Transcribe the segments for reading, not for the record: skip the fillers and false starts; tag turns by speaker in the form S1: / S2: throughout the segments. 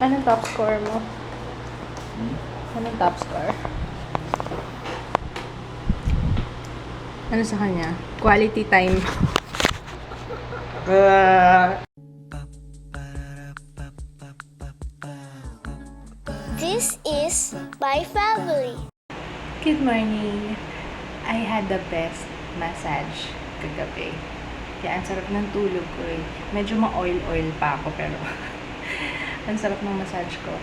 S1: Anong top score mo? Anong top score? Ano sa kanya? Quality time.
S2: This is my family.
S1: Good morning. I had the best massage kagabi. Kaya ang sarap ng tulog ko eh. Medyo ma-oil-oil pa ako pero ang sarap ng massage ko.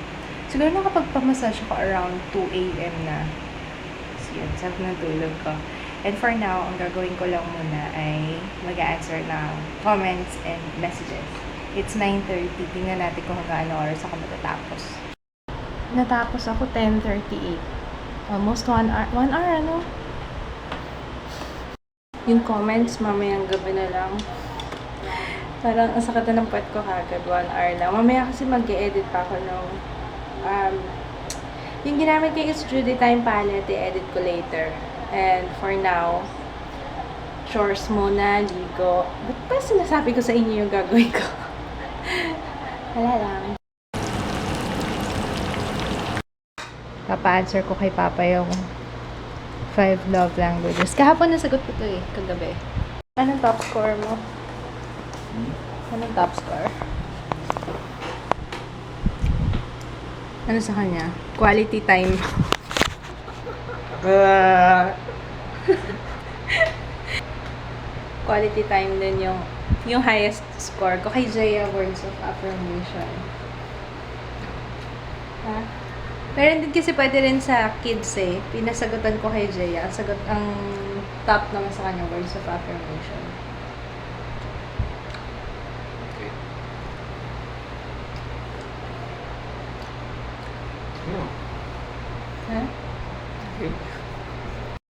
S1: Siguro nakapagpamassage ako around 2 a.m. na. So yun, sarap ng tulog ko. And for now, ang gagawin ko lang muna ay mag-answer ng comments and messages. It's 9:30. Tingnan natin kung hanggang ano oras ako matatapos. Natapos ako 10:38. Almost 1 hour. 1 hour, ano? Yung comments, mamayang gabi na lang. Parang ang sakit na ng puwet ko kagad. 1 hour lang. Mamaya kasi mag-e-edit pa ako ng yung ginamit ko is Judy Time palette. I-edit ko later. And for now, chores muna, ligo. Ba't pa sinasabi ko sa inyo yung gagawin ko? Wala lang. Papa-answer ko kay Papa yung 5 love languages. Kahapon nasagot ko to eh, kagabi. Anong top score mo? Anong top score? Ano sa kanya? Quality time. Quality time din yung highest score ko kay Jaya, words of affirmation. Ha? Meron din kasi pwede rin sa kids eh. Pinasagutan ko kay Jaya. Ang top naman sa kanya, words of affirmation. Ha?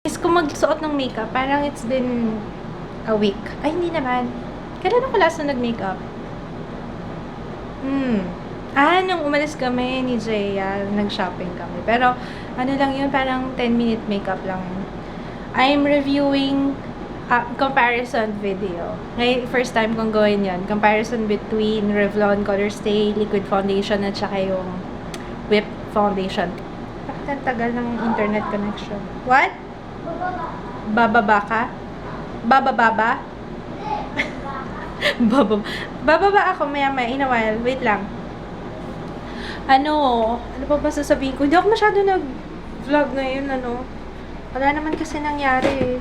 S1: Is kung magsuot ng makeup, parang it's been a week. Ay, hindi naman. Kailan ako last na nag-makeup? Nung umalis kami ni Jaya, nag-shopping kami. Pero, ano lang yun, parang 10-minute makeup lang. I'm reviewing comparison video. Ngayon, first time kong gawin yun. Comparison between Revlon Colorstay Liquid Foundation at saka yung Whip Foundation. Bakit ang tagal ng internet connection? What? Bababa ka? Bababa? Bababa ako maya-maya in a while. Wait lang. Ano pa ba sasabihin ko? Hindi ako masyado nag-vlog ngayon, Wala naman kasi nangyari eh.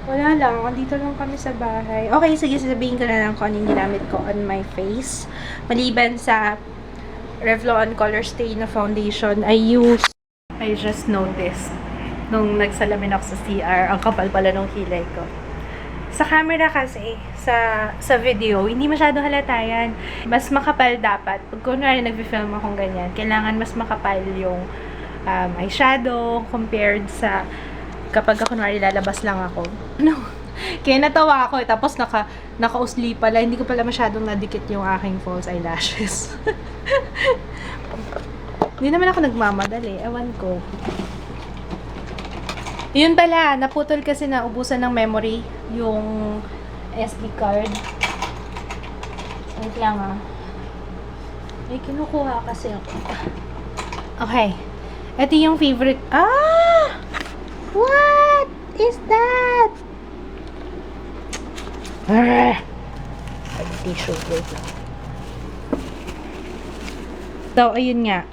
S1: Wala lang. Andito lang kami sa bahay. Okay, sige, sasabihin ko na lang kung anong ginamit ko on my face. Maliban sa Revlon Colorstay na foundation, I just noticed nung nagsalamin ako sa CR, ang kapal pala ng kilay ko. Sa camera kasi, sa video, hindi masyado halata yan. Mas makapal dapat. Pag kunwari nag-film akong ganyan, kailangan mas makapal yung eyeshadow compared sa kapag kunwari lalabas lang ako. Kaya natawa ako eh. Tapos naka-usli pala. Hindi ko pala masyadong nadikit yung aking false eyelashes. Hindi naman ako nagmamadali. Ewan ko. Yun pala, naputol kasi na ubusan ng memory yung SD card. Wait lang May kinukuha kasi ako. Okay. Ito yung favorite. What is that? Tissue. Wait lang. So, ayun nga.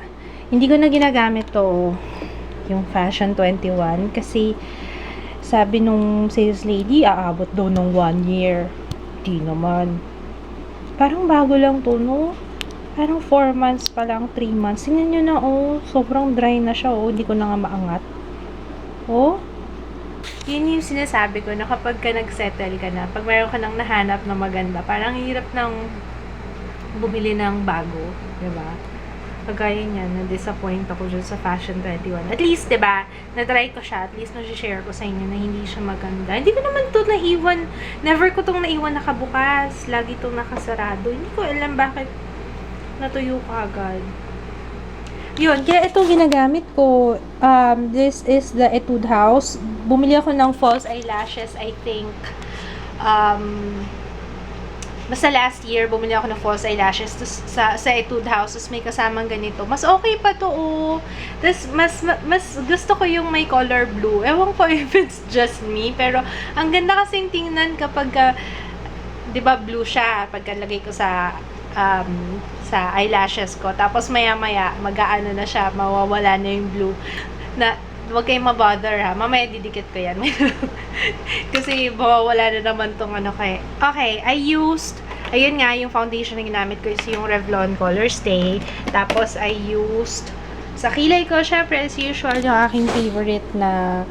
S1: Hindi ko na ginagamit to. Yung Fashion 21 kasi sabi nung sales lady aabot daw ng 1 year. Di naman. Parang bago lang to, no? Parang 4 months pa lang, 3 months. Tingnan nyo na, sobrang dry na siya, hindi ko na nga maangat. Yun yung sinasabi ko na kapag ka nag-settle ka na, pag mayroon ka nang nahanap na maganda, parang hirap nang bumili ng bago, diba? Kagaya niyan, na-disappoint ako dyan sa Fashion 21. At least, diba, na-try ko siya. At least, na-share ko sa inyo na hindi siya maganda. Hindi ko naman to naiwan. Never ko tong naiwan nakabukas. Lagi tong nakasarado. Hindi ko alam bakit natuyo ka agad. Yun, kaya itong ginagamit ko. This is the Etude House. Bumili ako ng false eyelashes, I think. Basta last year, bumili ako ng false eyelashes sa Etude House, tapos may kasamang ganito. Mas okay pa to, oh. Tapos, mas gusto ko yung may color blue. Ewan ko if it's just me, pero ang ganda kasing tingnan kapag, di ba, blue siya, pagkalagay ko sa eyelashes ko. Tapos, maya-maya, mag-aano na siya, mawawala na yung blue. Na, huwag kayong mabother ha. Mamaya didikit ko yan. Kasi mawawala na naman tong ano kay. Okay, ayun nga, yung foundation na ginamit ko is yung Revlon Color Stay. Tapos, I used, sa kilay ko, syempre, as usual, yung aking favorite na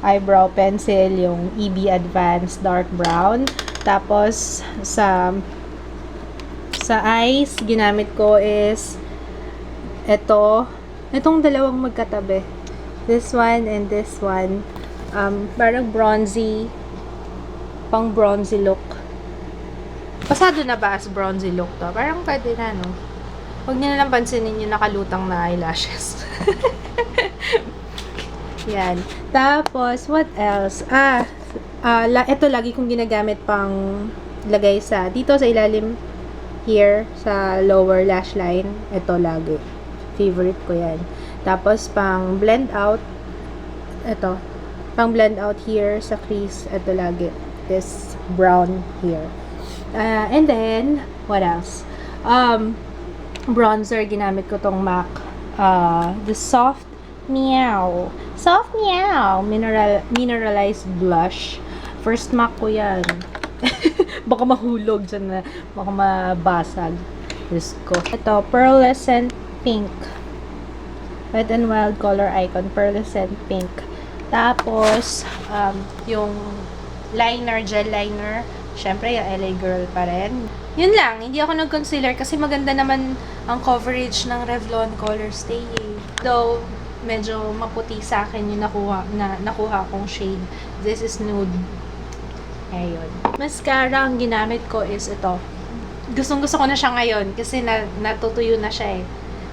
S1: eyebrow pencil, yung EB Advanced Dark Brown. Tapos, sa eyes, ginamit ko is itong dalawang magkatabi. This one and this one. Parang bronzy. Pang bronzy look. Pasado na ba as bronzy look to? Parang pwede na, no? Huwag niyo na lang pansinin yung nakalutang na eyelashes. Yan. Tapos, what else? Ito lagi kong ginagamit pang lagay dito sa ilalim here, sa lower lash line. Ito lagi. Favorite ko yan. Tapos, pang blend out, ito. Pang blend out here sa crease, ito lagi. This brown here. And then, what else? Bronzer, ginamit ko tong MAC. The Soft Meow. Soft Meow. Mineralized blush. First MAC ko yan. Baka mahulog dyan na. Baka mabasag. Diyos ko. Ito, Pearlescent Pink. Wet n Wild color icon, pearlescent pink. Tapos, yung liner, gel liner. Syempre, yung LA Girl pa rin. Yun lang, hindi ako nag-concealer kasi maganda naman ang coverage ng Revlon Color Stay. Though, medyo maputi sa akin yung nakuha kong shade. This is nude. Ayun. Mascara, ang ginamit ko is ito. Gustong-gusto ko na siya ngayon kasi natutuyo na siya eh.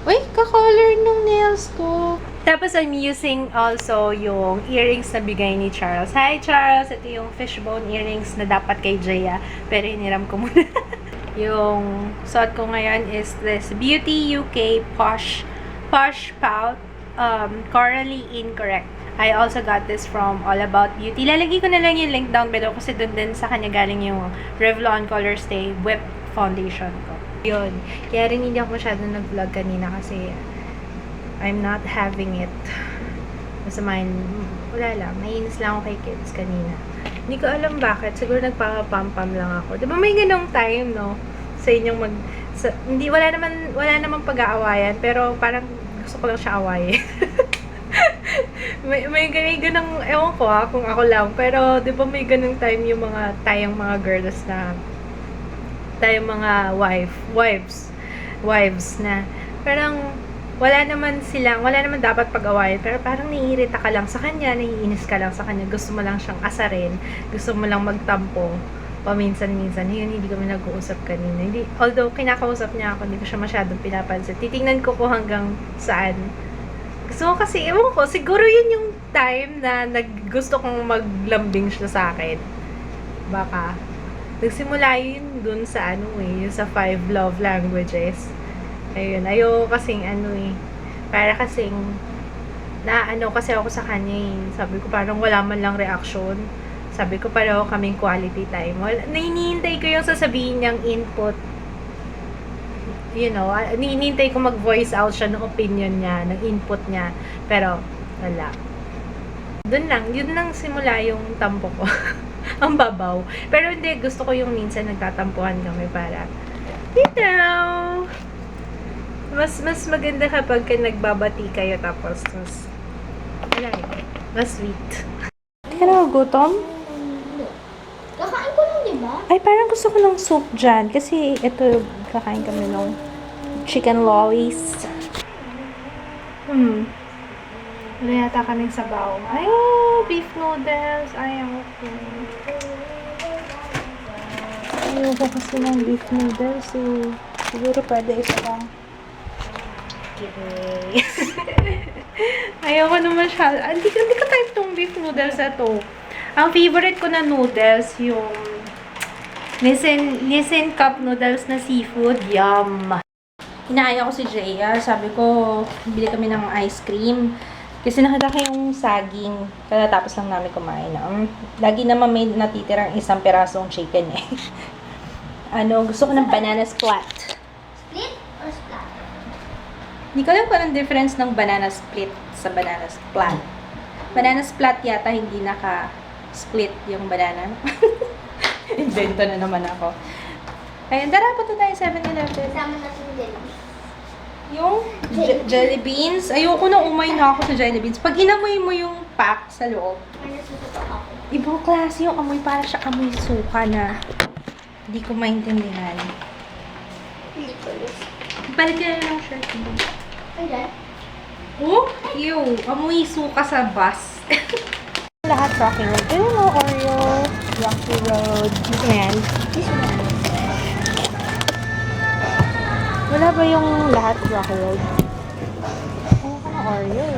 S1: Uy, ka-color nung nails ko. Tapos, I'm using also yung earrings na bigay ni Charles. Hi, Charles! Ito yung fishbone earrings na dapat kay Jaya. Pero hiniram ko muna. Yung suot ko ngayon is this Beauty UK Posh Pout Corally Incorrect. I also got this from All About Beauty. Lalagay ko na lang yung link down below kasi doon din sa kanya galing yung Revlon Color Stay Whip Foundation ko. Yun. Kaya rin hindi ako masyadong nag-vlog kanina kasi I'm not having it. Sa mine, wala lang. Naiinis lang ako kay kids kanina. Hindi ko alam bakit. Siguro nagpapapam-pam lang ako. Diba may ganong time, no? Sa inyong wala naman pag-aawayan, pero parang gusto ko lang siya awayin. may ganang, ewan ko kung ako lang. Pero, di ba may ganong time yung tayong mga girls na tayong mga wives na parang wala naman dapat pag-awayan, pero parang naiirita ka lang sa kanya, naiinis ka lang sa kanya, gusto mo lang siyang asarin, gusto mo lang magtampo paminsan-minsan. Yun, hindi kami nag-uusap kanina. Although kinakausap niya ako, hindi ko siya masyadong pinapansin. Titingnan ko hanggang saan. Gusto ko kasi, ewan ko, siguro yun yung time na gusto kong maglambing siya sa akin. Baka nagsimula yun dun sa yung sa 5 love languages. Ayun, ayoko kasing para kasing kasi ako sa kanya Sabi ko parang wala man lang reaction. Sabi ko pareho kaming quality time. Hinihintay ko yung sasabihin niyang input. Hinihintay ko mag-voice out siya ng opinion niya, ng input niya. Pero, wala. Yun lang simula yung tampo ko. Ang babaw. Pero hindi, gusto ko yung minsan nagtatampuhan kami para, mas maganda kapag nagbabati kayo tapos, mas sweet. Pero, gutom?
S2: Kakain ko lang, di ba?
S1: Ay, parang gusto ko ng soup dyan. Kasi, ito, kakain kami ng chicken lollies. Wala yata kaming sabaw. Ay, beef noodles. Ayaw ko. Ayaw ko kasi ng beef noodles eh. Siguro pwede isa lang. Okay. Ayaw ko naman siya. Hindi ko type tong beef noodles na to. Ang favorite ko na noodles, yung Nissin cup noodles na seafood. Yum! Inaaya ko si Jaya. Sabi ko, bili kami ng ice cream. Kasi nakita ko yung saging. Katatapos lang namin kumain. Lagi naman may natitirang isang perasong chicken eh. Gusto ko ng banana splat.
S2: Split or splat?
S1: Hindi ko alam kung anong difference ng banana split sa banana splat. Banana splat yata hindi naka-split yung banana. Invento na naman ako. Ayun, tara, punta tayo 7-Eleven.
S2: Kasama natin yung jelly.
S1: Yung jelly beans. Ayoko na umay na ako sa jelly beans. Pag inamoy mo yung pack sa loob,
S2: May nasusuka ako.
S1: ibang klase yung amoy. Para siya amoy suka na hindi ko maintindihan.
S2: Hindi ko yun.
S1: Balik ka na ng shirt mo.
S2: Ayan.
S1: Oh, ew. Amoy suka sa bus. Lahat Rocky Road. Ano mo, Oreo? Rocky Road. And
S2: This one.
S1: wala ba yung lahat Rocky Road? Ano ka na Oreo?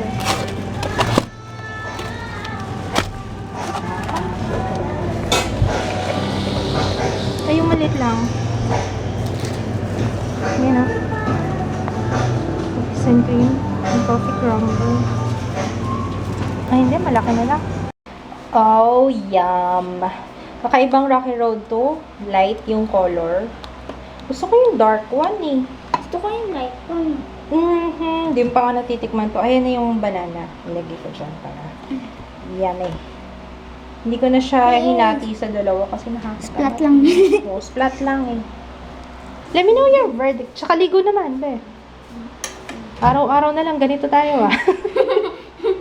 S1: Ay, yung maliit lang. Yan o. Cookies and cream. Yung coffee crumble. Ay, hindi. Malaki na lang. Oh, yum! Kakaibang Rocky Road to. Light yung color. Gusto ko yung dark one eh.
S2: Gusto ko yung light one.
S1: Hindi pa nga natitikman to. Ayan na yung banana. Ilagay ko dyan para. Yummy. Hindi ko na siya hinati sa dalawa kasi nakakita.
S2: Splat lang.
S1: Oo, splat lang eh. Let me know your verdict. Tsaka ligo naman, be. Araw-araw na lang, ganito tayo ah.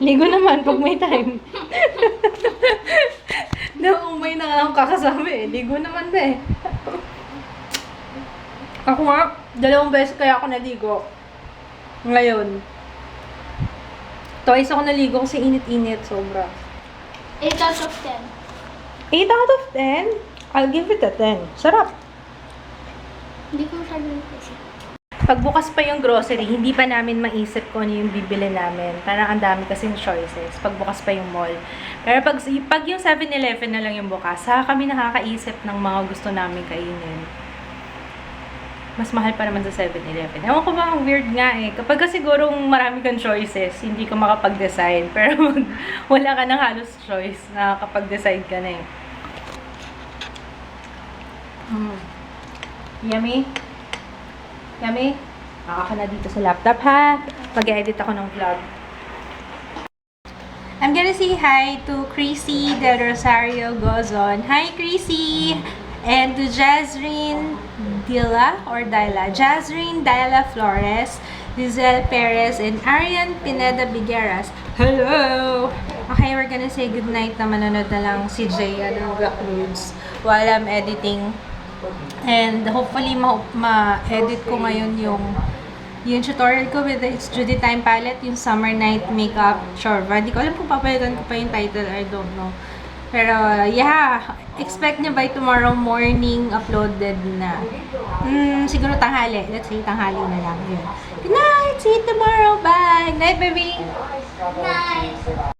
S1: Ligo naman pag may time. Umay na nga akong kakasabi eh. Ligo naman, be. Ako nga, 2 beses kaya ako naligo. Ngayon. Twice ako naligo kasi init-init, sobra.
S2: 8 out of 10.
S1: 8 out of 10? I'll give it a 10. Sarap.
S2: Hindi ko masyadong kasi.
S1: Pagbukas pa yung grocery, hindi pa namin maisip kung ano yung bibili namin. Parang ang dami kasing choices. Pagbukas pa yung mall. Pero pag yung 7-Eleven na lang yung bukas, saka kami nakakaisip ng mga gusto namin kainin. Mas mahal pa naman sa 7-Eleven. Ewan ko ba, ang weird nga eh. Kapag sigurong marami kang choices, hindi ka makapag-decide. Pero wala ka ng halos choice, nakakapag-decide ka na eh. Yummy? Yummy? Ka na dito sa laptop ha. Mag-edit ako ng vlog. I'm gonna say hi to Chrissy Del Rosario Gozon. Hi Chrissy! And to Jazreen Jazreen Dila Flores, Lizelle Perez, and Arian Pineda Bigueras. Hello! Okay, we're gonna say goodnight na manonood na lang si Jaya ng Black Roads while I'm editing. And hopefully ma-edit ko ngayon yung tutorial ko with the It's Judy Time palette, yung Summer Night Makeup Shorva. Hindi ko alam kung papalitan ko pa yung title, I don't know. Pero, yeah, expect nyo by tomorrow morning uploaded na. Siguro tanghali. Let's say tanghali na lang. Yun. Good night! See you tomorrow! Bye! Night, baby!
S2: Nice.